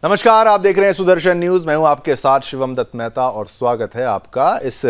नमस्कार, आप देख रहे हैं सुदर्शन न्यूज। मैं हूं आपके साथ शिवम दत्त मेहता और स्वागत है आपका इस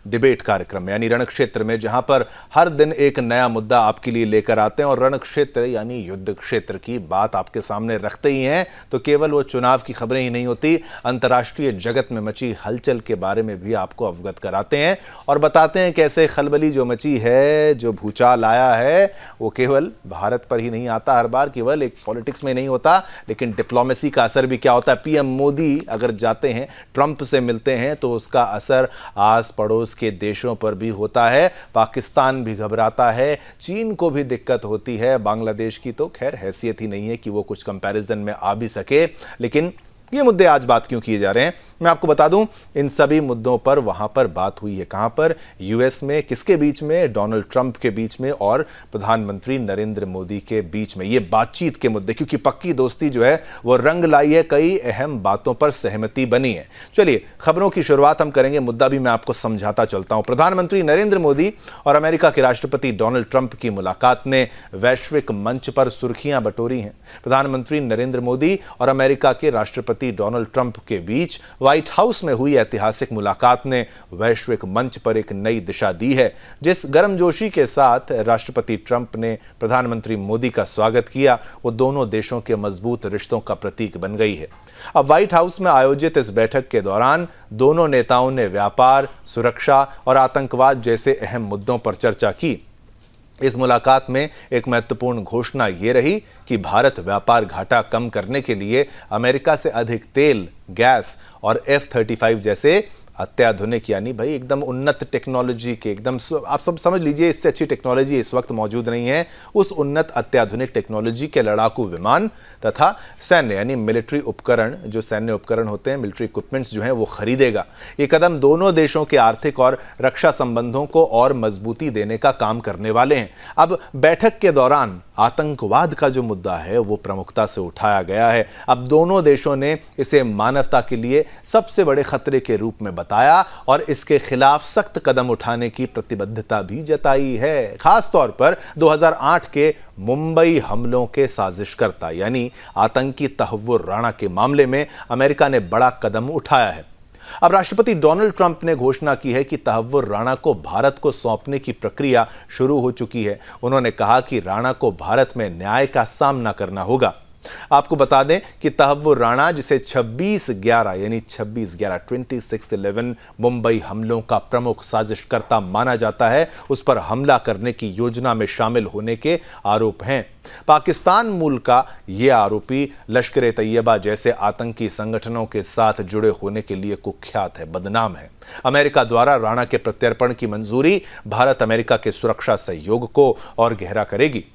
डिबेट कार्यक्रम में यानी रणक्षेत्र में, जहां पर हर दिन एक नया मुद्दा आपके लिए लेकर आते हैं और रणक्षेत्र यानी युद्ध क्षेत्र की बात आपके सामने रखते ही हैं। तो केवल वो चुनाव की खबरें ही नहीं होती, अंतर्राष्ट्रीय जगत में मची हलचल के बारे में भी आपको अवगत कराते हैं और बताते हैं कैसे खलबली जो मची है, जो भूचाल आया है, वो केवल भारत पर ही नहीं आता हर बार, केवल एक पॉलिटिक्स में नहीं होता, लेकिन डिप्लोमेसी का असर भी क्या होता है। पीएम मोदी अगर जाते हैं, ट्रंप से मिलते हैं, तो उसका असर आस पड़ोस के देशों पर भी होता है। पाकिस्तान भी घबराता है, चीन को भी दिक्कत होती है। बांग्लादेश की तो खैर हैसियत ही नहीं है कि वो कुछ कंपैरिजन में आ भी सके। लेकिन ये मुद्दे आज बात क्यों किए जा रहे हैं, मैं आपको बता दूं। इन सभी मुद्दों पर वहां पर बात हुई है। कहां पर? यूएस में। किसके बीच में? डोनाल्ड ट्रंप के बीच में और प्रधानमंत्री नरेंद्र मोदी के बीच में। ये बातचीत के मुद्दे, क्योंकि पक्की दोस्ती जो है वो रंग लाई है, कई अहम बातों पर सहमति बनी है। चलिए खबरों की शुरुआत हम करेंगे, मुद्दा भी मैं आपको समझाता चलता हूं। प्रधानमंत्री नरेंद्र मोदी और अमेरिका के राष्ट्रपति डोनाल्ड ट्रंप की मुलाकात ने वैश्विक मंच पर सुर्खियां बटोरी हैं। प्रधानमंत्री नरेंद्र मोदी और अमेरिका के राष्ट्रपति डोनाल्ड ट्रंप के बीच व्हाइट हाउस में हुई ऐतिहासिक मुलाकात ने वैश्विक मंच पर एक नई दिशा दी है। जिस गर्मजोशी के साथ राष्ट्रपति ट्रंप ने प्रधानमंत्री मोदी का स्वागत किया, वो दोनों देशों के मजबूत रिश्तों का प्रतीक बन गई है। अब व्हाइट हाउस में आयोजित इस बैठक के दौरान दोनों नेताओं ने व्यापार, सुरक्षा और आतंकवाद जैसे अहम मुद्दों पर चर्चा की। इस मुलाकात में एक महत्वपूर्ण घोषणा यह रही कि भारत व्यापार घाटा कम करने के लिए अमेरिका से अधिक तेल, गैस और F-35 जैसे अत्याधुनिक यानी भाई एकदम उन्नत टेक्नोलॉजी के, एकदम आप सब समझ लीजिए, इससे अच्छी टेक्नोलॉजी इस वक्त मौजूद नहीं है, उस उन्नत अत्याधुनिक टेक्नोलॉजी के लड़ाकू विमान तथा सैन्य यानी मिलिट्री उपकरण, जो सैन्य उपकरण होते हैं, मिलिट्री इक्विपमेंट्स जो हैं, वो खरीदेगा। ये कदम दोनों देशों के आर्थिक और रक्षा संबंधों को और मजबूती देने का काम करने वाले हैं। अब बैठक के दौरान आतंकवाद का जो मुद्दा है वो प्रमुखता से उठाया गया है। अब दोनों देशों ने इसे मानवता के लिए सबसे बड़े खतरे के रूप में बताया और इसके खिलाफ सख्त कदम उठाने की प्रतिबद्धता भी जताई है। खास तौर पर 2008 के मुंबई हमलों के साजिशकर्ता यानी आतंकी तहव्वुर राणा के मामले में अमेरिका ने बड़ा कदम उठाया है। अब राष्ट्रपति डोनाल्ड ट्रंप ने घोषणा की है कि तहव्वुर राणा को भारत को सौंपने की प्रक्रिया शुरू हो चुकी है। उन्होंने कहा कि राणा को भारत में न्याय का सामना करना होगा। आपको बता दें कि तहव्वुर राणा, जिसे 26/11 यानी 26/11 मुंबई हमलों का प्रमुख साजिशकर्ता माना जाता है, उस पर हमला करने की योजना में शामिल होने के आरोप हैं। पाकिस्तान मूल का यह आरोपी लश्कर-ए-तैयबा जैसे आतंकी संगठनों के साथ जुड़े होने के लिए कुख्यात है, बदनाम है। अमेरिका द्वारा राणा के प्रत्यर्पण की मंजूरी भारत अमेरिका के सुरक्षा सहयोग को और गहरा करेगी।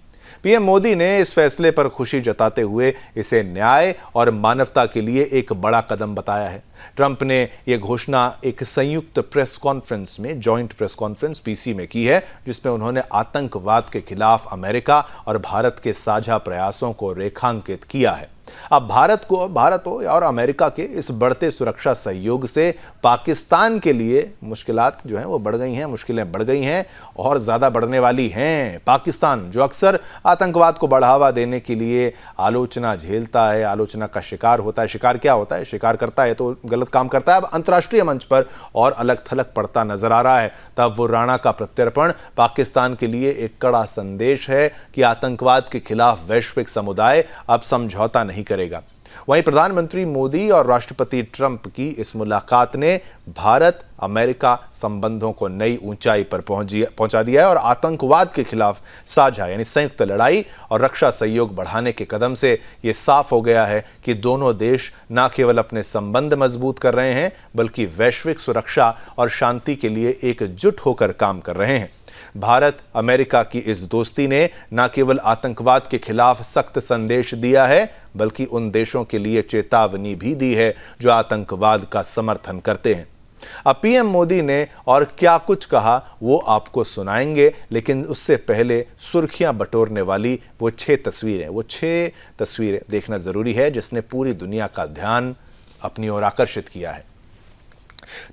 पीएम मोदी ने इस फैसले पर खुशी जताते हुए इसे न्याय और मानवता के लिए एक बड़ा कदम बताया है। ट्रंप ने यह घोषणा एक संयुक्त प्रेस कॉन्फ्रेंस में, जॉइंट प्रेस कॉन्फ्रेंस पीसी में की है, जिसमें उन्होंने आतंकवाद के खिलाफ अमेरिका और भारत के साझा प्रयासों को रेखांकित किया है। अब भारत हो और अमेरिका के इस बढ़ते सुरक्षा सहयोग से पाकिस्तान के लिए मुश्किलात जो हैं वो बढ़ गई हैं, मुश्किलें बढ़ गई हैं और ज़्यादा बढ़ने वाली हैं। पाकिस्तान जो अक्सर आतंकवाद को बढ़ावा देने के लिए आलोचना झेलता है, आलोचना का शिकार होता है। शिकार क्या होता है? शिकार करता है तो गलत काम करता है। अब अंतर्राष्ट्रीय मंच पर और अलग थलग पड़ता नजर आ रहा है। तब वो राणा का प्रत्यर्पण पाकिस्तान के लिए एक कड़ा संदेश है कि आतंकवाद के खिलाफ वैश्विक समुदाय अब समझौता नहीं करेगा। वहीं प्रधानमंत्री मोदी और राष्ट्रपति ट्रंप की इस मुलाकात ने भारत अमेरिका संबंधों को नई ऊंचाई पर पहुंचा दिया है और आतंकवाद के खिलाफ साझा यानी संयुक्त लड़ाई और रक्षा सहयोग बढ़ाने के कदम से यह साफ हो गया है कि दोनों देश न केवल अपने संबंध मजबूत कर रहे हैं, बल्कि वैश्विक सुरक्षा और शांति के लिए एकजुट होकर काम कर रहे हैं। भारत अमेरिका की इस दोस्ती ने न केवल आतंकवाद के खिलाफ सख्त संदेश दिया है, बल्कि उन देशों के लिए चेतावनी भी दी है जो आतंकवाद का समर्थन करते हैं। अब पीएम मोदी ने और क्या कुछ कहा वो आपको सुनाएंगे, लेकिन उससे पहले सुर्खियां बटोरने वाली वो 6 तस्वीरें देखना जरूरी है, जिसने पूरी दुनिया का ध्यान अपनी ओर आकर्षित किया है।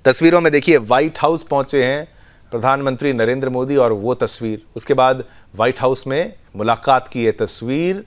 तस्वीरों में देखिए, व्हाइट हाउस पहुंचे हैं प्रधानमंत्री नरेंद्र मोदी और वो तस्वीर, उसके बाद व्हाइट हाउस में मुलाकात की ये तस्वीर,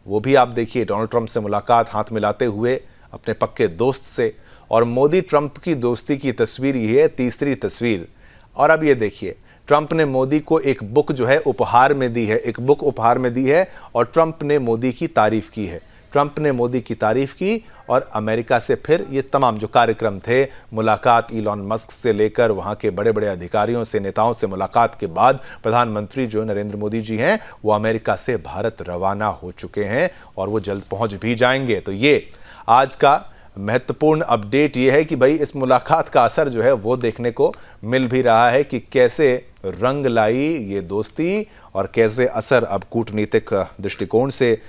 वो भी आप देखिए, डोनाल्ड ट्रंप से मुलाकात हाथ मिलाते हुए अपने पक्के दोस्त से। और मोदी ट्रंप की दोस्ती की तस्वीर ये है तीसरी तस्वीर। और अब ये देखिए, ट्रंप ने मोदी को एक बुक जो है उपहार में दी है, एक बुक उपहार में दी है और ट्रंप ने मोदी की तारीफ की है। ट्रंप ने मोदी की तारीफ की और अमेरिका से फिर ये तमाम जो कार्यक्रम थे, मुलाकात इलॉन मस्क से लेकर वहां के बड़े बड़े अधिकारियों से, नेताओं से मुलाकात के बाद प्रधानमंत्री जो नरेंद्र मोदी जी हैं वो अमेरिका से भारत रवाना हो चुके हैं और वो जल्द पहुंच भी जाएंगे। तो ये आज का महत्वपूर्ण अपडेट ये है कि भाई इस मुलाकात का असर जो है वो देखने को मिल भी रहा है कि कैसे रंग लाई ये दोस्ती और कैसे असर अब कूटनीतिक दृष्टिकोण से,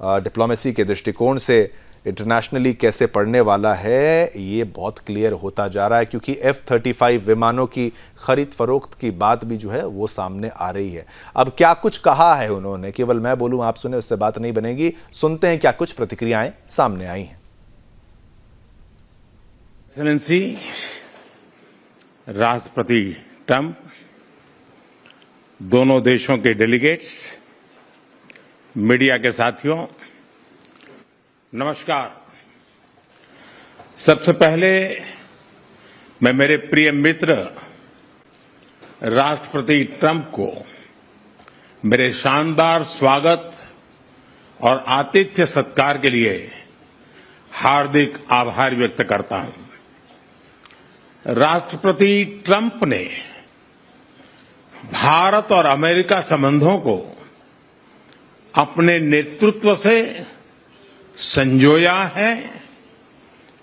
डिप्लोमेसी के दृष्टिकोण से इंटरनेशनली कैसे पड़ने वाला है, ये बहुत क्लियर होता जा रहा है। क्योंकि F-35 विमानों की खरीद फरोख्त की बात भी जो है वो सामने आ रही है। अब क्या कुछ कहा है उन्होंने, केवल मैं बोलूं आप सुने उससे बात नहीं बनेगी। सुनते हैं क्या कुछ प्रतिक्रियाएं सामने आई हैं। एक्सेलेंसी राष्ट्रपति ट्रंप, दोनों देशों के डेलीगेट्स, मीडिया के साथियों, नमस्कार। सबसे पहले मैं मेरे प्रिय मित्र राष्ट्रपति ट्रंप को मेरे शानदार स्वागत और आतिथ्य सत्कार के लिए हार्दिक आभार व्यक्त करता हूं। राष्ट्रपति ट्रंप ने भारत और अमेरिका संबंधों को अपने नेतृत्व से संजोया है,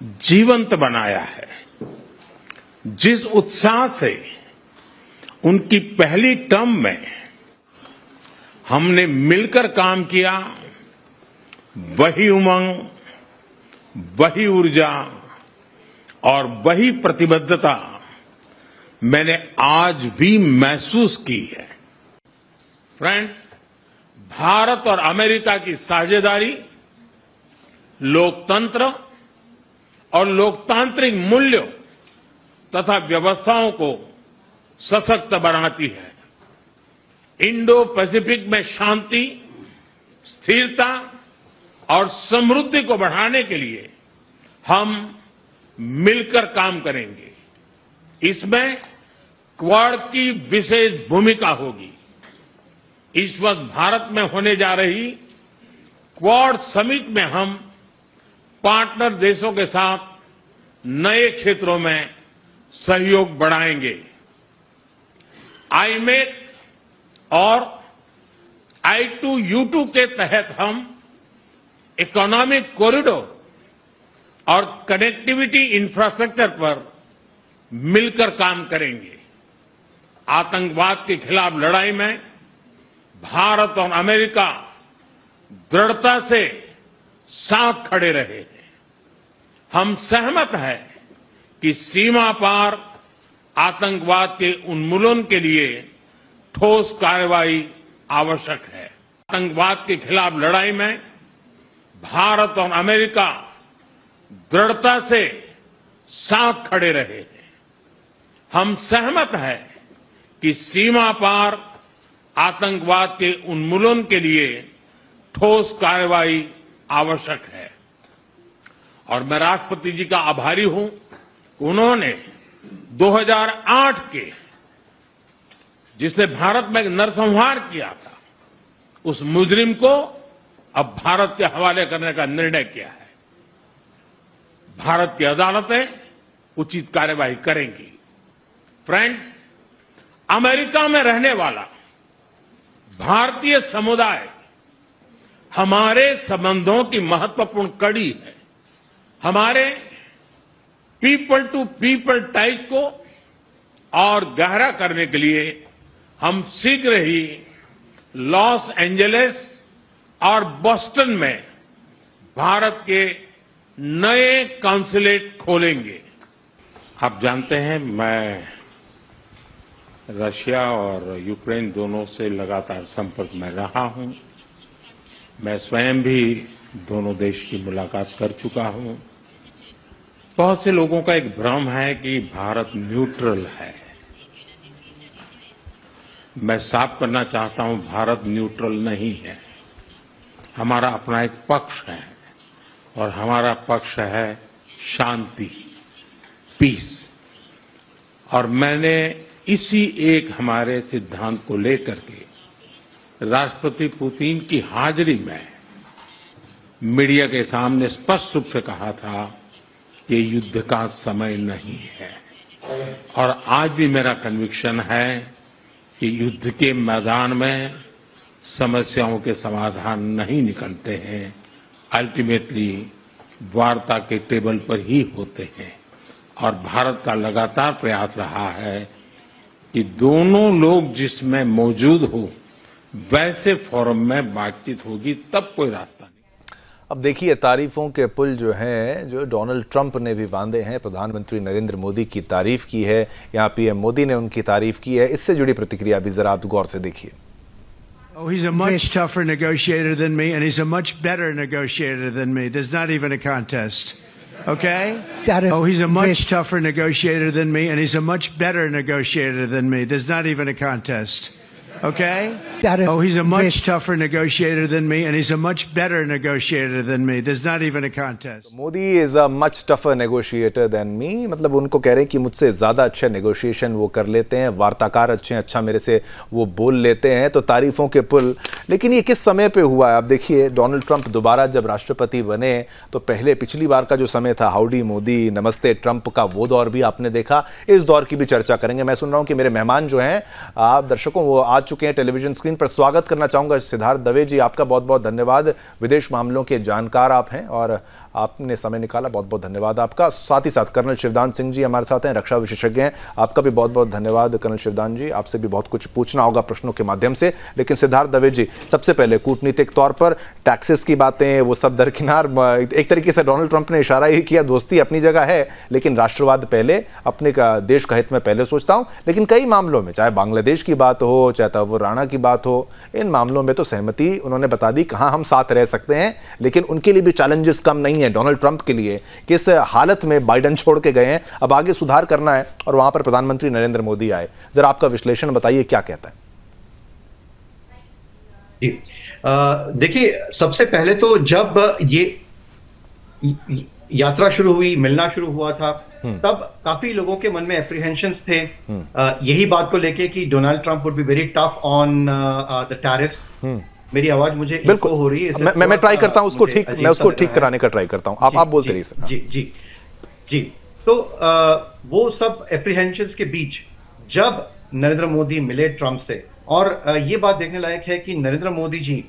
जीवंत बनाया है। जिस उत्साह से उनकी पहली टर्म में हमने मिलकर काम किया, वही उमंग, वही ऊर्जा और वही प्रतिबद्धता मैंने आज भी महसूस की है। फ्रेंड्स, भारत और अमेरिका की साझेदारी लोकतंत्र और लोकतांत्रिक मूल्यों तथा व्यवस्थाओं को सशक्त बनाती है। इंडो पैसिफिक में शांति, स्थिरता और समृद्धि को बढ़ाने के लिए हम मिलकर काम करेंगे। इसमें क्वाड की विशेष भूमिका होगी। इस वक्त भारत में होने जा रही क्वाड समिट में हम पार्टनर देशों के साथ नए क्षेत्रों में सहयोग बढ़ाएंगे। आईमेक और I2U2 के तहत हम इकोनॉमिक कॉरिडोर और कनेक्टिविटी इंफ्रास्ट्रक्चर पर मिलकर काम करेंगे। आतंकवाद के खिलाफ लड़ाई में भारत और अमेरिका दृढ़ता से साथ खड़े रहे हैं। हम सहमत हैं कि सीमा पार आतंकवाद के उन्मूलन के लिए ठोस कार्रवाई आवश्यक है। आतंकवाद के खिलाफ लड़ाई में भारत और अमेरिका दृढ़ता से साथ खड़े रहे हैं। हम सहमत हैं कि सीमा पार आतंकवाद के उन्मूलन के लिए ठोस कार्रवाई आवश्यक है। और मैं राष्ट्रपति जी का आभारी हूं कि उन्होंने 2008 के जिसने भारत में नरसंहार किया था, उस मुजरिम को अब भारत के हवाले करने का निर्णय किया है। भारत की अदालतें उचित कार्यवाही करेंगी। फ्रेंड्स, अमेरिका में रहने वाला भारतीय समुदाय हमारे संबंधों की महत्वपूर्ण कड़ी है। हमारे पीपल टू पीपल टाइज को और गहरा करने के लिए हम शीघ्र ही लॉस एंजलिस और बोस्टन में भारत के नए कॉन्सुलेट खोलेंगे। आप जानते हैं, मैं रशिया और यूक्रेन दोनों से लगातार संपर्क में रहा हूं। मैं स्वयं भी दोनों देश की मुलाकात कर चुका हूं। बहुत से लोगों का एक भ्रम है कि भारत न्यूट्रल है। मैं साफ करना चाहता हूं, भारत न्यूट्रल नहीं है। हमारा अपना एक पक्ष है और हमारा पक्ष है शांति, पीस। और मैंने इसी एक हमारे सिद्धांत को लेकर के राष्ट्रपति पुतिन की हाजिरी में मीडिया के सामने स्पष्ट रूप से कहा था कि युद्ध का समय नहीं है। और आज भी मेरा कन्विक्शन है कि युद्ध के मैदान में समस्याओं के समाधान नहीं निकलते हैं, अल्टीमेटली वार्ता के टेबल पर ही होते हैं। और भारत का लगातार प्रयास रहा है कि दोनों लोग जिसमें मौजूद हो वैसे फोरम में बातचीत होगी, तब कोई रास्ता नहीं। अब देखिए, तारीफों के पुल जो हैं, जो डोनाल्ड ट्रंप ने भी बांधे हैं। प्रधानमंत्री नरेंद्र मोदी की तारीफ की है, यहाँ पीएम मोदी ने उनकी तारीफ की है। इससे जुड़ी प्रतिक्रिया भी जरा आप गौर से देखिए। Oh, he's a much tougher negotiator than me, and he's a much better negotiator than me. There's not even a contest. Okay? Oh, he's a much tougher negotiator than me, and he's a much better negotiator than me. There's not even a contest. Okay? Oh, he's a much tougher negotiator than me, and he's a much better negotiator than me. There's not even a contest. Modi is a much tougher negotiator than me, मतलब उनको कह रहे हैं कि मुझसे ज्यादा अच्छे negotiation वो कर लेते हैं, वार्ताकार अच्छे हैं, अच्छा मेरे से वो बोल लेते हैं। तो तारीफों के पुल, लेकिन ये किस समय पे हुआ है? आप देखिए, डोनाल्ड ट्रंप दोबारा जब राष्ट्रपति बने तो पहले पिछली बार का जो समय था, हाउडी मोदी, नमस्ते ट्रंप का, वो दौर भी आपने देखा। इस दौर की भी चर्चा करेंगे। मैं सुन रहा हूं कि मेरे मेहमान जो हैं, आप दर्शकों, वो आ चुके हैं टेलीविजन स्क्रीन पर। स्वागत करना चाहूंगा सिद्धार्थ दवे जी, आपका बहुत बहुत धन्यवाद। विदेश मामलों के जानकार आप हैं और आपने समय निकाला, बहुत बहुत धन्यवाद आपका। साथ ही साथ कर्नल शिवदान सिंह जी हमारे साथ हैं, रक्षा विशेषज्ञ हैं, आपका भी बहुत बहुत धन्यवाद कर्नल शिवदान जी। आपसे भी बहुत कुछ पूछना होगा प्रश्नों के माध्यम से। लेकिन सिद्धार्थ दवे जी, सबसे पहले कूटनीतिक तौर पर टैक्सेस की बातें, वो सब दरकिनार, एक तरीके से डोनाल्ड ट्रंप ने इशारा ही किया, दोस्ती अपनी जगह है लेकिन राष्ट्रवाद पहले, अपने का देश का हित में पहले सोचता हूं। लेकिन कई मामलों में, चाहे बांग्लादेश की बात हो, चाहे तैमूर राणा की बात हो, इन मामलों में तो सहमति उन्होंने बता दी, कहां हम साथ रह सकते हैं। लेकिन उनके लिए भी चैलेंजेस कम नहीं है डोनाल्ड ट्रंप के लिए, किस हालत में बाइडेन छोड़ के गए हैं, अब आगे सुधार करना है और वहां पर प्रधानमंत्री नरेंद्र मोदी आए। जरा आपका विश्लेषण बताइए, क्या कहता है? देखिए, सबसे पहले तो जब ये यात्रा शुरू हुई, मिलना शुरू हुआ था, तब काफी लोगों के मन में एप्रीहेंशंस थे यही बात को लेके कि Donald Trump would be very tough on the tariffs. मेरी आवाज मुझे बिल्कुल हो रही है, मैं ट्राई करता हूं उसको ठीक, मैं उसको ठीक कराने का ट्राई करता हूं। आप बोलते रहिए सर। जी जी जी। तो वो सब एप्रीहेंशंस के बीच जब नरेंद्र मोदी मिले ट्रंप से, और ये बात देखने लायक है कि नरेंद्र मोदी जी,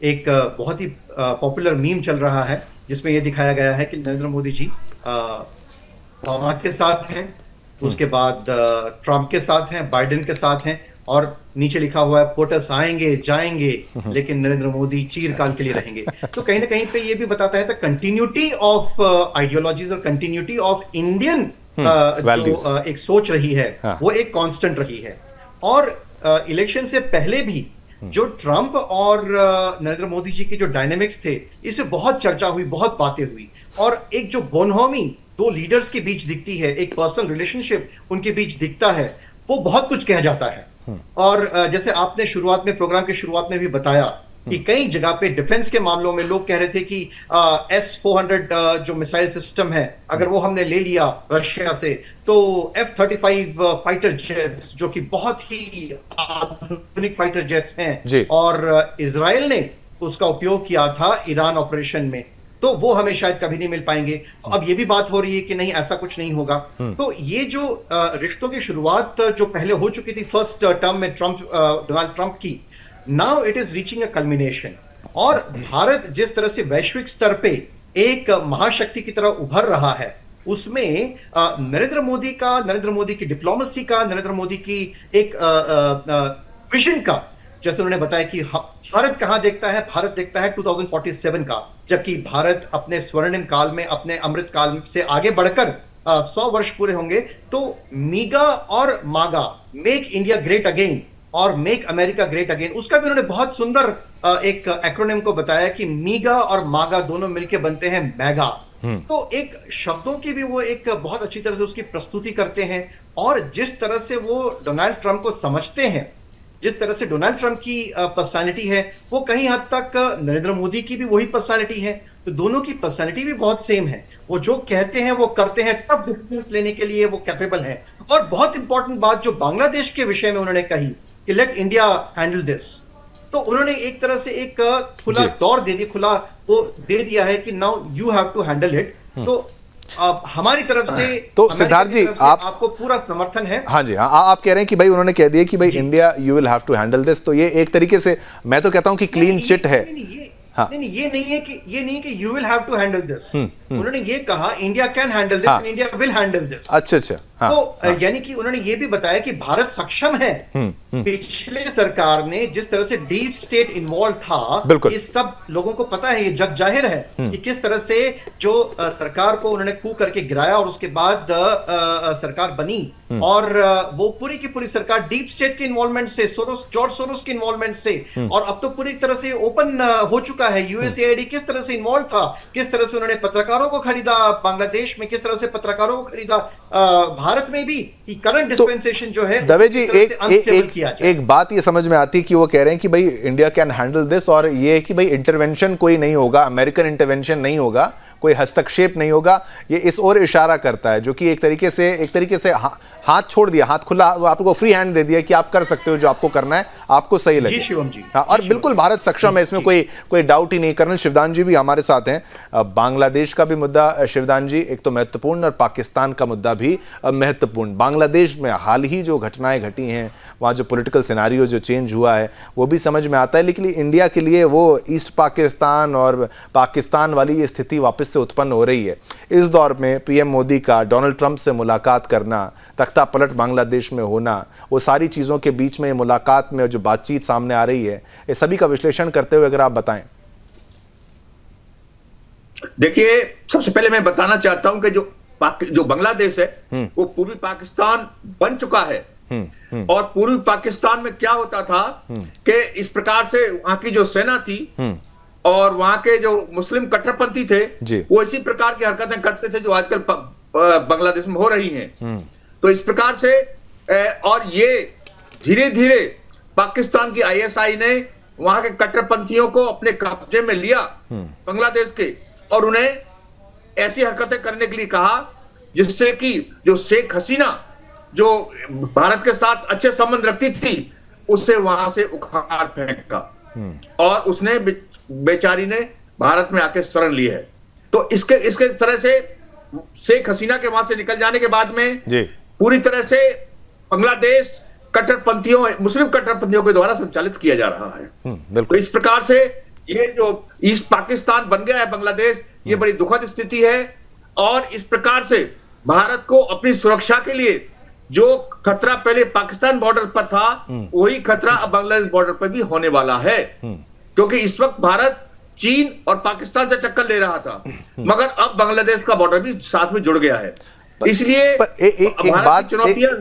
एक बहुत ही पॉपुलर मीम चल रहा है जिसमें यह दिखाया गया है कि नरेंद्र मोदी जी ओबामा के साथ हैं, उसके बाद ट्रंप के साथ हैं, बाइडेन के साथ हैं, और नीचे लिखा हुआ है पोटस आएंगे जाएंगे लेकिन नरेंद्र मोदी चीरकाल के लिए रहेंगे। तो कहीं ना कहीं पे ये भी बताता है द कंटिन्यूटी ऑफ आइडियोलॉजीज और कंटिन्यूटी ऑफ इंडियन जो एक सोच रही है, वो एक कांस्टेंट रही है। और इलेक्शन से पहले भी जो ट्रंप और नरेंद्र मोदी जी के जो डायनेमिक्स थे, इससे बहुत चर्चा हुई, बहुत बातें हुई, और एक जो बोनहोमी दो लीडर्स के बीच दिखती है, एक पर्सनल रिलेशनशिप उनके बीच दिखता है, वो बहुत कुछ कह जाता है। और जैसे आपने शुरुआत में, प्रोग्राम के शुरुआत में भी बताया कि कई जगह पे डिफेंस के मामलों में लोग कह रहे थे कि S-400 जो मिसाइल सिस्टम है, अगर वो हमने ले लिया रशिया से, तो F-35 फाइटर जेट्स, जो कि बहुत ही आधुनिक फाइटर जेट्स हैं, और इजराइल ने उसका उपयोग किया था ईरान ऑपरेशन में, तो वो हमें शायद कभी नहीं मिल पाएंगे। तो अब ये भी बात हो रही है कि नहीं, ऐसा कुछ नहीं होगा। तो ये जो रिश्तों की शुरुआत जो पहले हो चुकी थी फर्स्ट टर्म में डोनाल्ड ट्रंप की, now it is reaching a culmination. और भारत जिस तरह से वैश्विक स्तर पे एक महाशक्ति की तरह उभर रहा है, उसमें नरेंद्र मोदी की डिप्लोमेसी का, नरेंद्र मोदी की एक विजन का, जैसे उन्होंने बताया कि भारत कहां देखता है, भारत देखता है 2047 का, जबकि भारत अपने स्वर्णिम काल में, अपने अमृत काल से आगे बढ़कर 100 वर्ष पूरे होंगे। तो मीगा और मागा, मेक इंडिया ग्रेट अगेन और मेक अमेरिका ग्रेट अगेन, उसका भी उन्होंने बहुत सुंदर एक एक्रोनिम को बताया कि मीगा और मागा दोनों मिलकर बनते हैं मैगा। तो एक शब्दों की भी वो एक बहुत अच्छी तरह से उसकी प्रस्तुति करते हैं, और जिस तरह से वो डोनाल्ड ट्रंप को समझते हैं, जिस तरह से डोनाल्ड ट्रंप की पर्सनालिटी है, वो कहीं हद तक नरेंद्र मोदी की भी वही पर्सनालिटी है। तो दोनों की पर्सनालिटी भी बहुत सेम है। वो जो कहते हैं वो करते हैं, टफ डिसीजंस लेने के लिए वो कैपेबल है। और बहुत इंपॉर्टेंट बात जो बांग्लादेश के विषय में उन्होंने कही कि लेट इंडिया हैंडल दिस, तो उन्होंने एक तरह से एक खुला दौर दे दिया, खुला वो दे दिया है कि now you have to handle it. तो हमारी तरफ से, तो सिद्धार्थ जी, आपको पूरा समर्थन है। हाँ जी, हाँ, आप कह रहे हैं कि भाई उन्होंने कह दिया कि भाई India you will have to handle this, तो ये एक तरीके से मैं तो कहता हूं कि क्लीन चिट है। नहीं, ये नहीं है कि you will have to handle this. उन्होंने ये कहा India can handle this and India will handle this. अच्छा। तो यानी कि उन्होंने ये भी बताया कि भारत सक्षम है। पिछले सरकार ने जिस तरह से डीप स्टेट इन्वॉल्व था, ये सब लोगों को पता है, ये जग जाहिर है कि किस तरह से जो सरकार को उन्होंने कू करके गिराया और उसके बाद सरकार बनी। और वो पूरी की पूरी सरकार डीप स्टेट के इन्वॉल्वमेंट से, जॉर्ज सोरोस के इन्वॉल्वमेंट से, और अब तो पूरी तरह से ओपन हो चुका है। यूएसएआईडी किस तरह से इन्वॉल्व था, किस तरह से उन्होंने पत्रकारों को खरीदा बांग्लादेश में, किस तरह से पत्रकारों को खरीदा भारत में भी, कि करंट डिस्पेंसेशन जो है दवे जी, एक बात ये समझ में आती है कि वो कह रहे हैं कि भाई इंडिया कैन हैंडल दिस, और ये है कि भाई इंटरवेंशन कोई नहीं होगा, अमेरिकन इंटरवेंशन नहीं होगा, कोई हस्तक्षेप नहीं होगा। ये इस ओर इशारा करता है, जो कि एक तरीके से हाथ छोड़ दिया, हाथ खुला, आपको फ्री हैंड दे दिया कि आप कर सकते हो जो आपको करना है, आपको सही लगे। शिवम जी, हाँ, और बिल्कुल भारत सक्षम है, इसमें कोई डाउट ही नहीं। कर्नल शिवदान जी भी हमारे साथ हैं। बांग्लादेश का भी मुद्दा शिवदान जी एक तो महत्वपूर्ण, और पाकिस्तान का मुद्दा भी महत्वपूर्ण। बांग्लादेश में हाल ही जो घटनाएं घटी हैं, वहाँ जो पॉलिटिकल सिनेरियो जो चेंज हुआ है वो भी समझ में आता है, लेकिन इंडिया के लिए वो ईस्ट पाकिस्तान और पाकिस्तान वाली ये स्थिति वापस से उत्पन्न हो रही है। इस दौर में पीएम मोदी का डोनाल्ड ट्रंप से मुलाकात करना, तख्ता पलट बांग्लादेश में होना, वो सारी चीज़ों के बीच में मुलाकात में जो बातचीत सामने आ रही है, इस सभी का विश्लेषण करते हुए अगर आप बताएं। देखिए, सबसे पहले मैं बताना चाहता हूं कि जो बांग्लादेश है वो पूर्वी पाकिस्तान बन चुका है। और पूर्वी पाकिस्तान में क्या होता था कि इस प्रकार से वहां की जो सेना थी और वहां के जो मुस्लिम कट्टरपंथी थे, वो इसी प्रकार की हरकतें करते थे जो आजकल बांग्लादेश में हो रही हैं। तो इस प्रकार से और ये धीरे धीरे पाकिस्तान की आईएसआई ने वहां के कट्टरपंथियों को अपने कब्जे में लिया बांग्लादेश के, और उन्हें ऐसी हरकतें करने के लिए कहा जिससे कि जो शेख हसीना जो भारत के साथ अच्छे संबंध रखती थी, उसे वहां से उखाड़ फेंका, और उसने बेचारी ने भारत में आके शरण ली है। तो इसके तरह से शेख हसीना के वहां से निकल जाने के बाद में पूरी तरह से बांग्लादेश कट्टरपंथियों, मुस्लिम कट्टरपंथियों के द्वारा संचालित किया जा रहा है। तो इस प्रकार से ये जो ईस्ट पाकिस्तान बन गया है बांग्लादेश, ये बड़ी दुखद स्थिति है। और इस प्रकार से भारत को अपनी सुरक्षा के लिए जो खतरा पहले पाकिस्तान बॉर्डर पर था, वही खतरा अब बांग्लादेश बॉर्डर पर भी होने वाला है। क्योंकि इस वक्त भारत चीन और पाकिस्तान से टक्कर ले रहा था, मगर अब बांग्लादेश का बॉर्डर भी साथ में जुड़ गया है। इसलिए चुनौतियां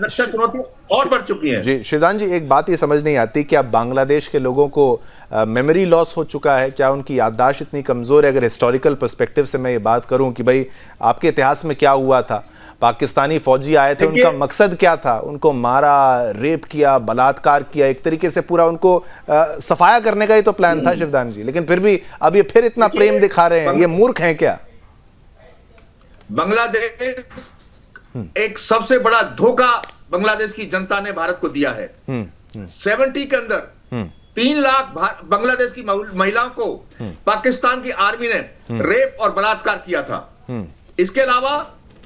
और बढ़ चुकी हैं। जी शिवदान जी, एक बात ये समझ नहीं आती, क्या बांग्लादेश के लोगों को मेमोरी लॉस हो चुका है? क्या उनकी याददाश्त इतनी कमजोर है? अगर हिस्टोरिकल पर्सपेक्टिव से मैं ये बात करूं कि भाई आपके इतिहास में क्या हुआ था, पाकिस्तानी फौजी आए थे, उनका मकसद क्या था? उनको मारा, रेप किया, बलात्कार किया, एक तरीके से पूरा उनको सफाया करने का ही तो प्लान था शिवदान जी, लेकिन फिर भी अब ये फिर इतना प्रेम दिखा रहे हैं, ये मूर्ख हैं क्या? बांग्लादेश एक सबसे बड़ा धोखा बांग्लादेश की जनता ने भारत को दिया है। 70 के अंदर 3 लाख बांग्लादेश की महिलाओं को पाकिस्तान की आर्मी ने रेप और बलात्कार किया था। इसके अलावा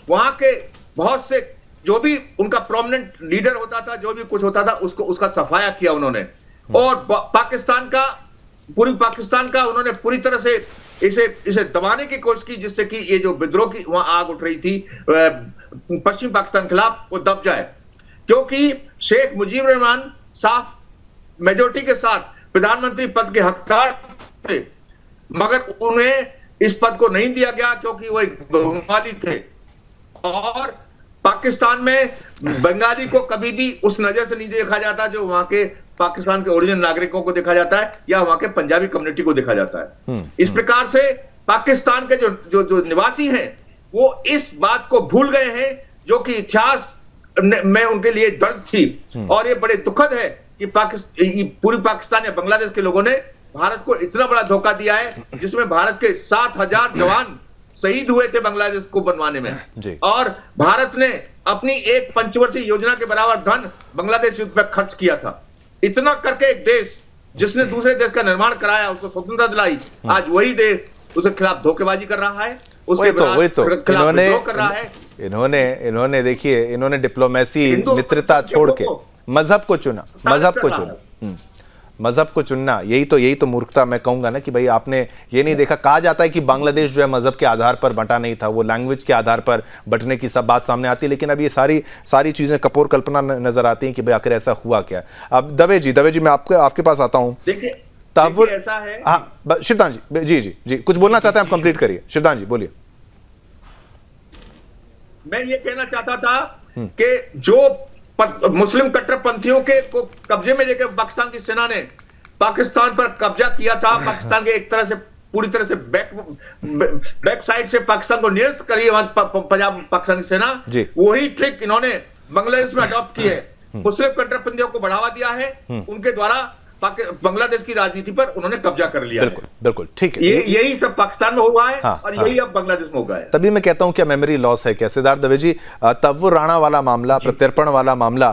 वहां के बहुत से जो भी उनका प्रोमिनेंट लीडर होता था, जो भी कुछ होता था, उसका सफाया किया उन्होंने। और पाकिस्तान का, पूर्वी पाकिस्तान का उन्होंने पूरी तरह से इसे दबाने की कोशिश की, जिससे कि ये जो विद्रोह की वहां आग उठ रही थी पश्चिम पाकिस्तान के खिलाफ, वो दब जाए। क्योंकि शेख मुजीबुर रहमान साफ मेजोरिटी के साथ प्रधानमंत्री पद के हकदार थे, मगर उन्हें इस पद को नहीं दिया गया क्योंकि वो एक बंगाली थे। और पाकिस्तान में बंगाली को कभी भी उस नजर से नहीं देखा जाता जो वहां के पाकिस्तान के ओरिजिनल नागरिकों को देखा जाता है, या वहां के पंजाबी कम्युनिटी को देखा जाता है। इस प्रकार से पाकिस्तान के जो निवासी हैं, वो इस बात को भूल गए हैं जो कि इतिहास में उनके लिए दर्द थी। और ये बड़े दुखद है कि पूर्वी पाकिस्तान या बांग्लादेश के लोगों ने भारत को इतना बड़ा धोखा दिया है जिसमें भारत के 7,000 जवान शहीद हुए थे बांग्लादेश को बनवाने में, और भारत ने अपनी एक पंचवर्षीय योजना के बराबर धन बांग्लादेश युद्ध पर खर्च किया था। इतना करके एक देश जिसने दूसरे देश का निर्माण कराया, उसको स्वतंत्रता दिलाई, आज वही देश उसके खिलाफ धोखेबाजी कर रहा है, उसके खिलाफ विद्रोह कर रहा है। इन्होंने देखिए, इन्होंने डिप्लोमेसी मित्रता छोड़ के मजहब को चुना, मजहब को चुनना, यही तो मूर्खता मैं कहूंगा ना कि भाई आपने ये नहीं देखा। कहा जाता है कि बांग्लादेश जो है मजहब के आधार पर बंटा नहीं था, वो लैंग्वेज के आधार पर बंटने की सब बात सामने आती है, लेकिन अब ये सारी चीजें कपोर कल्पना नजर आती हैं कि भाई आखिर ऐसा हुआ क्या। अब दवे जी मैं आपके पास आता हूं। देखिए ऐसा है, हाँ शिवदान जी, जी कुछ बोलना चाहते हैं आप, कंप्लीट करिए शिवदान जी, बोलिए। मैं ये कहना चाहता था कि जो मुस्लिम कट्टरपंथियों के को कब्जे में लेकर पाकिस्तान की सेना ने पाकिस्तान पर कब्जा किया था, पाकिस्तान के एक तरह से पूरी तरह से बैक साइड से पाकिस्तान को नियंत्रित करी पंजाब पाकिस्तानी सेना, वही ट्रिक इन्होंने बांग्लादेश में अडॉप्ट की है। मुस्लिम कट्टरपंथियों को बढ़ावा दिया है, उनके द्वारा बांग्लादेश की राजनीति पर उन्होंने कब्जा कर लिया। बिल्कुल ठीक है, यही सब पाकिस्तान में हुआ है, और यही अब बांग्लादेश में हुआ है। तभी मैं कहता हूं क्या मेमोरी लॉस है क्या सिद्धार्थ दवे जी? तव्वुर राणा वाला मामला, प्रत्यर्पण वाला मामला,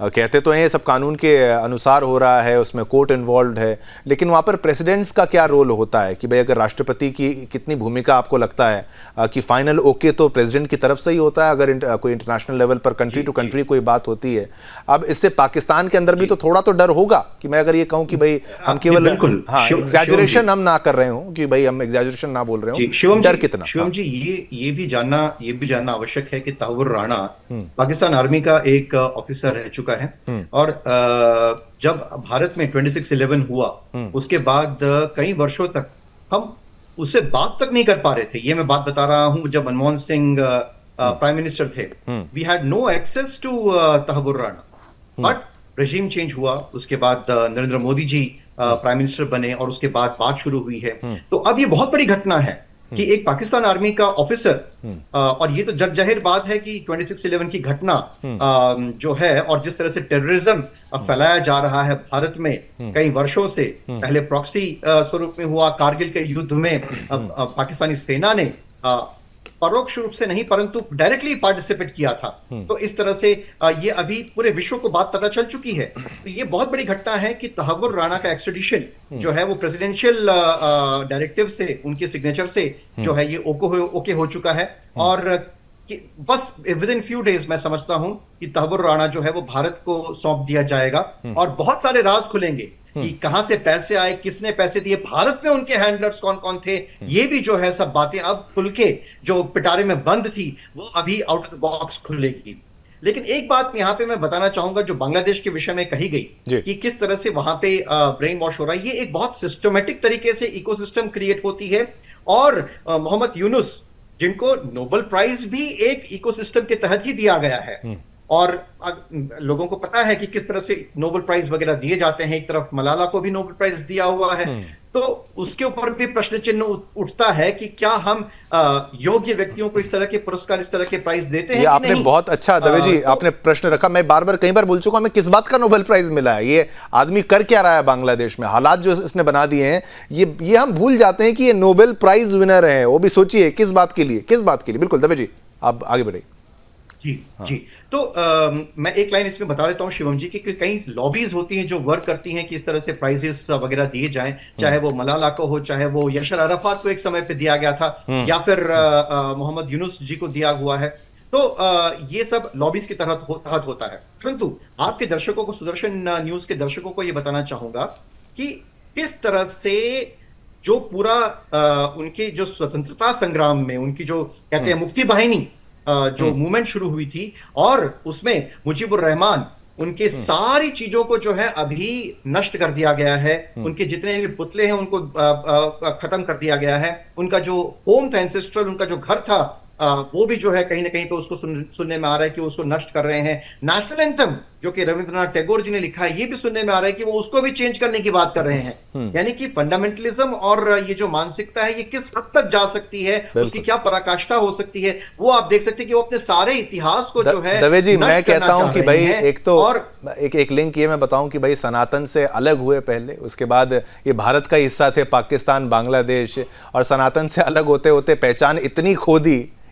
कहते तो हैं सब कानून के अनुसार हो रहा है, उसमें कोर्ट इन्वॉल्व है, लेकिन वहां पर प्रेसिडेंट्स का क्या रोल होता है कि भाई अगर राष्ट्रपति की कितनी भूमिका आपको लगता है कि फाइनल ओके तो प्रेसिडेंट की तरफ से ही होता है अगर कोई इंटरनेशनल लेवल पर कंट्री टू कंट्री कोई बात होती है। अब इससे पाकिस्तान के अंदर भी तो थोड़ा तो डर होगा कि मैं अगर ये कहूं कि भाई हम केवल एग्जैजरेशन हम ना कर रहे हो, कि भाई हम एग्जैजरेशन ना बोल रहे हो, डर कितना? शिवम जी ये भी जानना आवश्यक है कि तव्वुर राणा पाकिस्तान आर्मी का एक ऑफिसर रह चुका है, और जब भारत में 26/11 हुआ उसके बाद कई वर्षों तक हम उससे बात तक नहीं कर पा रहे थे। ये मैं बात बता रहा हूं जब मनमोहन सिंह प्राइम मिनिस्टर थे, we had no access to Tahawwur Rana. But regime change हुआ, उसके बाद नरेंद्र मोदी जी प्राइम मिनिस्टर बने, और उसके बाद बात शुरू हुई है। तो अब ये बहुत बड़ी घटना है कि एक पाकिस्तान आर्मी का ऑफिसर, और ये तो जग जाहिर बात है कि 26/11 की घटना जो है, और जिस तरह से टेररिज्म फैलाया जा रहा है भारत में कई वर्षों से, पहले प्रॉक्सी स्वरूप में हुआ, कारगिल के युद्ध में पाकिस्तानी सेना ने परोक्ष रूप से नहीं परंतु डायरेक्टली पार्टिसिपेट किया था। तो इस तरह से ये अभी पूरे विश्व को बात पता चल चुकी है। तो ये बहुत बड़ी घटना है कि तव्वुर राणा का एक्सट्रेडिशन जो है वो प्रेसिडेंशियल डायरेक्टिव से, उनके सिग्नेचर से जो है ये ओके हो चुका है, और बस विद इन फ्यू डेज मैं समझता हूं कि तव्वुर राणा जो है वो भारत को सौंप दिया जाएगा, और बहुत सारे राज खुलेंगे कि कहां से पैसे आए, किसने पैसे दिए, भारत में उनके हैंडलर्स कौन कौन थे, ये भी जो है सब बातें अब खुल के जो पिटारे में बंद थी वो अभी आउट ऑफ द बॉक्स खुलेगी। लेकिन एक बात यहाँ पे मैं बताना चाहूंगा जो बांग्लादेश के विषय में कही गई कि किस तरह से वहां पे ब्रेन वॉश हो रहा है, ये एक बहुत सिस्टमेटिक तरीके से इकोसिस्टम क्रिएट होती है, और मोहम्मद यूनुस जिनको नोबेल प्राइज भी एक इकोसिस्टम के तहत ही दिया गया है, और लोगों को पता है कि किस तरह से नोबेल प्राइज वगैरह दिए जाते हैं, एक तरफ मलाला को भी नोबेल प्राइज दिया हुआ है, तो उसके ऊपर भी प्रश्न चिन्ह उठता है कि क्या हम योग्य व्यक्तियों को इस तरह के पुरस्कार, इस तरह के प्राइज देते हैं कि आपने नहीं? बहुत अच्छा दवे जी आपने प्रश्न रखा। मैं कई बार बोल चुका हूं, हमें किस बात का नोबेल प्राइज मिला है, ये आदमी कर क्या रहा है बांग्लादेश में, हालात जो इसने बना दिए हैं, ये हम भूल जाते हैं कि ये नोबेल प्राइज विनर है। वो भी सोचिए किस बात के लिए। बिल्कुल दवे जी आप आगे बढ़िए। जी तो मैं एक लाइन इसमें बता देता हूं शिवम जी कि कई लॉबीज होती हैं जो वर्क करती हैं कि इस तरह से प्राइजेस वगैरह दिए जाएं, चाहे वो मलाला को हो, चाहे वो यासर अराफात को एक समय पे दिया गया था, या फिर मोहम्मद यूनुस जी को दिया हुआ है। तो ये सब लॉबीज के तहत होता है। परंतु आपके दर्शकों को, सुदर्शन न्यूज के दर्शकों को ये बताना चाहूंगा कि किस तरह से जो पूरा उनके जो स्वतंत्रता संग्राम में उनकी जो कहते हैं मुक्ति वाहिनी जो मूवमेंट शुरू हुई थी, और उसमें मुजीबुर रहमान उनके सारी चीजों को जो है अभी नष्ट कर दिया गया है, उनके जितने भी पुतले हैं उनको खत्म कर दिया गया है, उनका जो होम था एंसेस्ट्रल, उनका जो घर था वो भी जो है कहीं ना कहीं पे उसको सुनने में आ रहा है कि उसको नष्ट कर रहे हैं। नेशनल एंथम जो कि रविंद्रनाथ टैगोर जी ने लिखा है, ये भी सुनने में आ रहा है कि वो उसको भी चेंज करने की बात कर रहे हैं। यानी कि फंडामेंटलिज्म और ये जो मानसिकता है ये किस हद तक जा सकती है, उसकी क्या पराकाष्ठा हो सकती है, वो आप देख सकते हैं कि वो अपने सारे इतिहास को जो है दवे जी, मैं कहता हूं कि भाई एक तो और एक लिंक ये मैं बताऊं कि भाई सनातन से अलग हुए पहले, उसके बाद ये भारत का हिस्सा थे, पाकिस्तान बांग्लादेश, और सनातन से अलग होते होते पहचान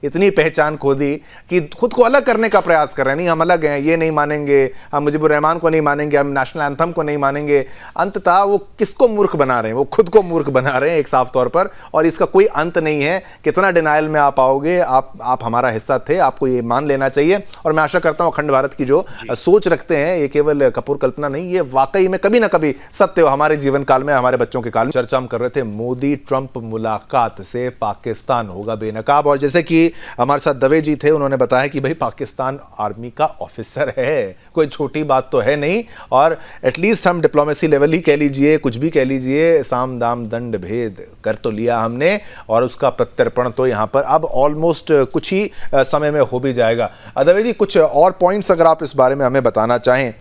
इतनी पहचान खो दी कि खुद को अलग करने का प्रयास कर रहे हैं। नहीं, हम अलग हैं, ये नहीं मानेंगे, हम मुजीबुर रहमान को नहीं मानेंगे, हम नेशनल एंथम को नहीं मानेंगे। अंततः वो किसको मूर्ख बना रहे हैं? वो खुद को मूर्ख बना रहे हैं एक साफ तौर पर, और इसका कोई अंत नहीं है। कितना डिनाइल में आप आओगे, आप हमारा हिस्सा थे, आपको ये मान लेना चाहिए। और मैं आशा करता हूं अखंड भारत की जो सोच रखते हैं, ये केवल कपूर कल्पना नहीं, ये वाकई में कभी ना कभी सत्य हो हमारे जीवन काल में, हमारे बच्चों के काल में। चर्चा हम कर रहे थे मोदी ट्रंप मुलाकात से पाकिस्तान होगा बेनकाब, और जैसे कि हमारे साथ दवे जी थे, उन्होंने बताया कि भाई पाकिस्तान आर्मी का ऑफिसर है, कोई छोटी बात तो है नहीं। और एटलीस्ट हम डिप्लोमेसी लेवल ही कह लीजिए, कुछ भी कह लीजिए, साम दाम दंड भेद कर तो लिया हमने, और उसका प्रत्यर्पण तो यहाँ पर अब ऑलमोस्ट कुछ ही समय में हो भी जाएगा। दवे जी, कुछ और पॉइंट्स अगर आप इस बारे में हमें बताना चाहें।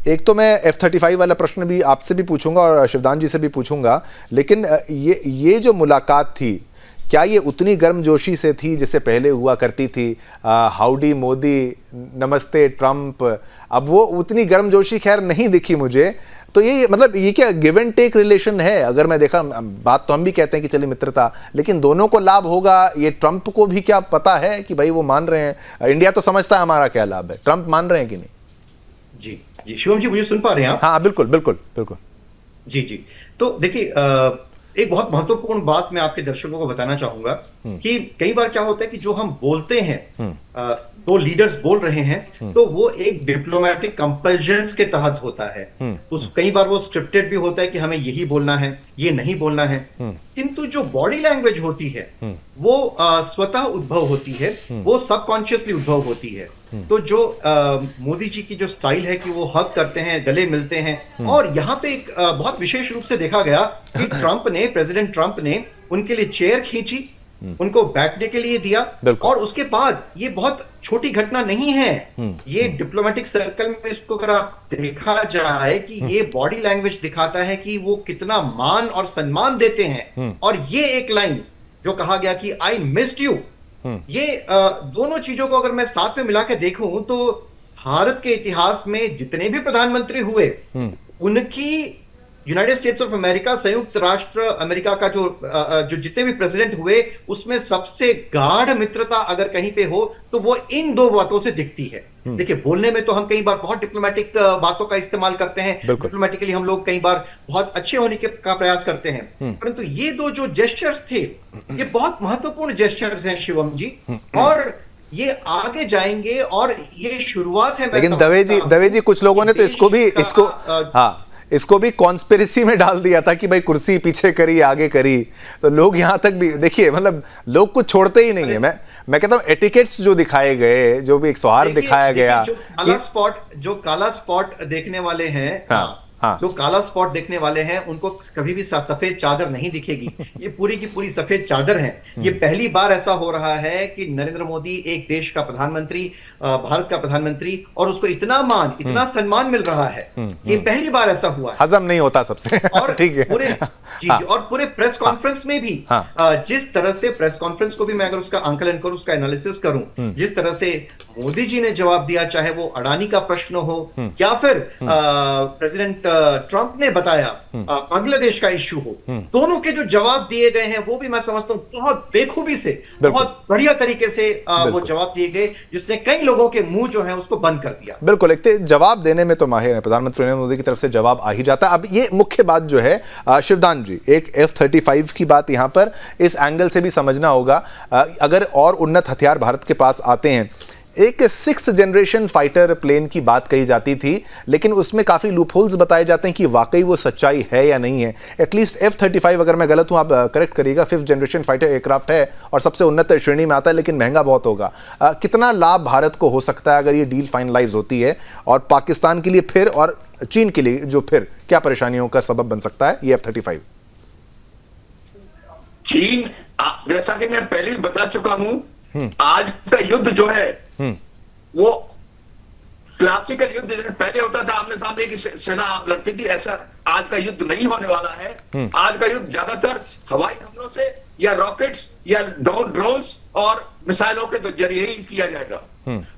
एक तो मैं F-35 वाला प्रश्न भी आपसे भी पूछूंगा और शिवदान जी से भी पूछूंगा, लेकिन ये जो मुलाकात थी, क्या ये उतनी गर्मजोशी से थी जैसे पहले हुआ करती थी? हाउडी मोदी, नमस्ते ट्रंप, अब वो उतनी गर्मजोशी खैर नहीं दिखी मुझे। तो ये मतलब ये क्या गिव एंड टेक रिलेशन है? अगर मैं देखा, बात तो हम भी कहते हैं कि चलिए मित्रता, लेकिन दोनों को लाभ होगा। ये ट्रंप को भी क्या पता है कि भाई वो मान रहे हैं? इंडिया तो समझता है हमारा क्या लाभ है, ट्रंप मान रहे हैं कि नहीं? जी शिवम जी, मुझे सुन पा रहे हैं आप? हाँ, बिल्कुल बिल्कुल बिल्कुल। जी तो देखिए, एक बहुत महत्वपूर्ण बात मैं आपके दर्शकों को बताना चाहूंगा कि कई बार क्या होता है कि जो हम बोलते हैं, दो लीडर्स बोल रहे हैं, तो वो एक डिप्लोमेटिक कंपल्जन्स के तहत होता है। कई बार वो स्क्रिप्टेड भी होता है कि हमें यही बोलना है, ये नहीं बोलना है। किंतु जो बॉडी लैंग्वेज होती है वो स्वतः उद्भव होती है, वो सबकॉन्शियसली उद्भव होती है। तो जो मोदी जी की जो स्टाइल है कि वो हग करते हैं, गले मिलते हैं, और यहाँ पे एक बहुत विशेष रूप से देखा गया कि प्रेसिडेंट ट्रंप ने उनके लिए चेयर खींची, उनको बैठने के लिए दिया, और उसके बाद ये बहुत छोटी घटना नहीं है, ये डिप्लोमेटिक सर्कल में इसको अगर आप देखा जाए कि ये बॉडी लैंग्वेज दिखाता है कि वो कितना मान और सम्मान देते हैं। और ये एक लाइन जो कहा गया कि आई मिस्ड यू, ये दोनों चीजों को अगर मैं साथ में मिला के देखूं तो भारत के इतिहास में जितने भी प्रधानमंत्री हुए, उनकी यूनाइटेड स्टेट्स ऑफ अमेरिका, संयुक्त राष्ट्र अमेरिका का जो जितने भी प्रेसिडेंट हुए, उसमें सबसे गाढ़ मित्रता अगर कहीं पे हो तो वो इन दो बातों से दिखती है। देखिए, बोलने में तो हम कई बार बहुत डिप्लोमेटिक बातों का इस्तेमाल करते हैं, डिप्लोमेटिकली हम लोग कई बार बहुत अच्छे होने का प्रयास करते हैं, परंतु ये दो जो जेस्चर्स थे, ये बहुत महत्वपूर्ण जेस्चर्स हैं शिवम जी, और ये आगे जाएंगे, और ये शुरुआत है। लेकिन दवे जी कुछ लोगों ने तो इसको भी कॉन्स्पिरेसी में डाल दिया था कि भाई कुर्सी पीछे करी, आगे करी। तो लोग यहां तक भी देखिए, मतलब लोग कुछ छोड़ते ही नहीं है। मैं कहता हूं एटिकेट्स जो दिखाए गए, जो भी एक सौहार्द दिखाया गया, जो काला स्पॉट देखने वाले हैं, जो काला स्पॉट देखने वाले हैं, उनको कभी भी सफेद चादर नहीं दिखेगी। ये पूरी की पूरी सफेद चादर है। ये पहली बार ऐसा हो रहा है कि नरेंद्र मोदी एक देश का प्रधानमंत्री, भारत का प्रधानमंत्री, और उसको इतना मान, इतना सम्मान मिल रहा है। ये पहली बार ऐसा हुआ है। हजम नहीं होता सबसे। और ठीक है, और पूरे प्रेस कॉन्फ्रेंस में भी जिस तरह से प्रेस कॉन्फ्रेंस को भी मैं अगर उसका आंकलन करूं, उसका एनालिसिस करूं, जिस तरह से मोदी जी ने जवाब दिया, चाहे वो अडानी का प्रश्न हो या फिर प्रेसिडेंट ट्रंप ने बताया बांग्लादेश का इश्यू हो, दोनों के जो जवाब दिए गए हैं वो भी मैं समझता हूं बहुत बेखूबी से, बहुत बढ़िया तरीके से वो जवाब दिए गए, जिसने कई लोगों के मुंह जो है उसको बंद कर दिया। बिल्कुल, एक जवाब देने में तो माहिर है प्रधानमंत्री नरेंद्र मोदी की तरफ से, जवाब आ ही जाता है। अब ये मुख्य बात जो है शिवदान जी, एक F-35 की बात यहां पर इस एंगल से भी समझना होगा। अगर और उन्नत हथियार भारत के पास आते हैं, एक 6th जनरेशन फाइटर प्लेन की बात कही जाती थी, लेकिन उसमें काफ़ी लूपहोल्स बताए जाते हैं कि वाकई वो सच्चाई है या नहीं है। एटलीस्ट F-35, अगर मैं गलत हूं आप करेक्ट करिएगा, 5th जनरेशन फाइटर एयरक्राफ्ट है और सबसे उन्नत श्रेणी में आता है, लेकिन महंगा बहुत होगा। कितना लाभ भारत को हो सकता है अगर ये डील फाइनलाइज होती है, और पाकिस्तान के लिए फिर, और चीन के लिए जो फिर क्या परेशानियों का सबब बन सकता है ये F-35? चीन, जैसा कि मैं पहले भी बता चुका हूं, आज का युद्ध जो है वो क्लासिकल युद्ध जैसे पहले होता था, आमने सामने की सेना लड़ती थी, ऐसा आज का युद्ध नहीं होने वाला है। आज का युद्ध ज्यादातर हवाई हमलों से या रॉकेट्स या ड्रोन्स और मिसाइलों के जरिए ही किया जाएगा।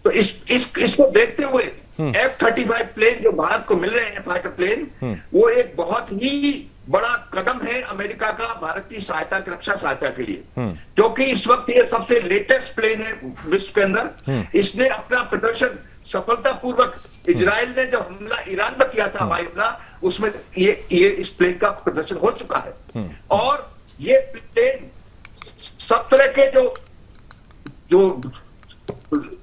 तो इसको देखते हुए F-35 प्लेन जो भारत को मिल रहे हैं, फाइटर प्लेन, वो एक बहुत ही बड़ा कदम है अमेरिका का भारत की सहायता, रक्षा सहायता के लिए, क्योंकि इस वक्त ये सबसे लेटेस्ट प्लेन है विश्व के अंदर। इसने अपना प्रदर्शन सफलतापूर्वक, इजराइल ने जो हमला ईरान पर किया था, हवाई हमला, उसमें ये इस प्लेन का प्रदर्शन हो चुका है। और ये प्लेन सब तरह के जो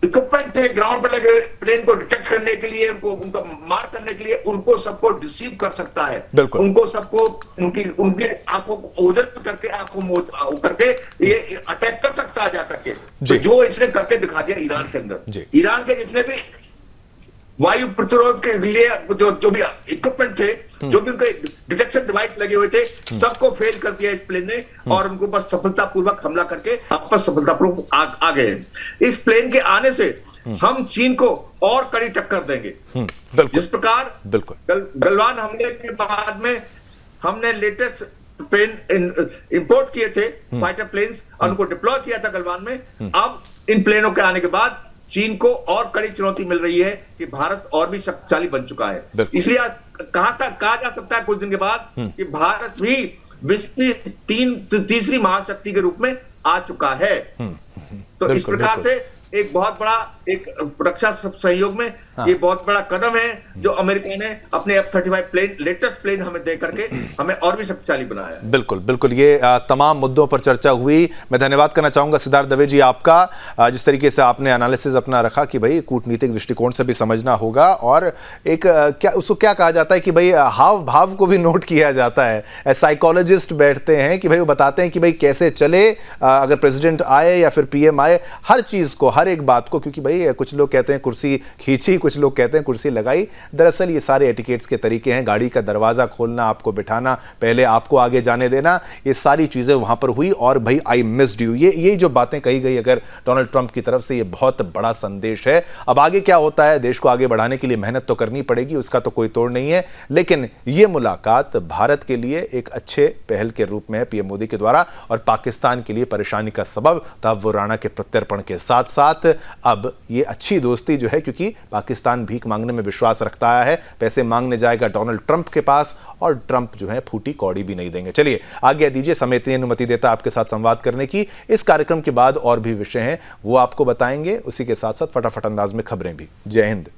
इक्विपमेंट थे ग्राउंड पर लगे, प्लेन को डिटेक्ट करने के लिए, उनको मार करने के लिए, उनको सबको रिसीव कर सकता है। उनको सबको उनके आंखों को ओझल करके, आंखों करके ये अटैक कर सकता है जा करके। तो जो इसने करके दिखा दिया ईरान के अंदर। ईरान के जितने भी वायु प्रतिरोध के लिए जो भी इक्विपमेंट थे, जो भी उनके डिटेक्शन डिवाइस लगे हुए थे, सबको फेल कर दिया इस प्लेन ने, और उनको बस सफलतापूर्वक हमला करके वापस सफलतापूर्वक आ गए। इस प्लेन के आने से हम चीन को और कड़ी टक्कर देंगे। जिस प्रकार गलवान हमले के बाद में हमने लेटेस्ट प्लेन इंपोर्ट किए थे, फाइटर प्लेन्स, और उनको डिप्लॉय किया था गलवान में, अब इन प्लेनों के आने के बाद चीन को और कड़ी चुनौती मिल रही है कि भारत और भी शक्तिशाली बन चुका है। इसलिए कहा जा सकता है कुछ दिन के बाद कि भारत भी विश्व की तीसरी महाशक्ति के रूप में आ चुका है। तो इस प्रकार से एक बहुत बड़ा एक रक्षा सहयोग में ये बहुत बड़ा कदम है जो अमेरिका ने अपने F-35 प्लेन, लेटेस्ट प्लेन हमें दे करके हमें और भी शक्तिशाली बनाया। बिल्कुल बिल्कुल, ये तमाम मुद्दों पर चर्चा हुई। मैं धन्यवाद करना चाहूंगा सिद्धार्थ दवे जी आपका, जिस तरीके से आपने एनालिसिस अपना रखा कि भाई कूटनीतिक दृष्टिकोण से भी समझना होगा, और एक क्या उसको क्या कहा जाता है कि भाई हाव भाव को भी नोट किया जाता है। साइकोलॉजिस्ट बैठते हैं कि भाई वो बताते हैं कि भाई कैसे चले, अगर प्रेसिडेंट आए या फिर PM आए, हर चीज को, हर एक बात को, क्योंकि भाई कुछ लोग कहते हैं कुर्सी खींची, कुछ लोग कहते हैं कुर्सी लगाई। दरअसल ये सारे एटिकेट्स के तरीके हैं। गाड़ी का दरवाजा खोलना, आपको बिठाना, पहले आपको आगे जाने देना, ये सारी चीजें वहां पर हुई। और भाई आई मिस्ड यू, ये जो बातें कही गई अगर डोनाल्ड ट्रंप की तरफ से, ये बहुत बड़ा संदेश है। अब आगे क्या होता है, देश को आगे बढ़ाने के लिए मेहनत तो करनी पड़ेगी, उसका तो कोई तोड़ नहीं है, लेकिन ये मुलाकात भारत के लिए एक अच्छे पहल के रूप में है PM मोदी के द्वारा, और पाकिस्तान के लिए परेशानी का सबब तब वो राणा के प्रत्यर्पण के साथ साथ अब ये अच्छी दोस्ती जो है, क्योंकि पाकिस्तान भीख मांगने में विश्वास रखता है, पैसे मांगने जाएगा डोनाल्ड ट्रंप के पास, और ट्रंप जो है फूटी कौड़ी भी नहीं देंगे। चलिए आज्ञा दीजिए, समय इतनी अनुमति देता आपके साथ संवाद करने की। इस कार्यक्रम के बाद और भी विषय हैं, वो आपको बताएंगे, उसी के साथ साथ फटाफट अंदाज में खबरें भी। जय हिंद।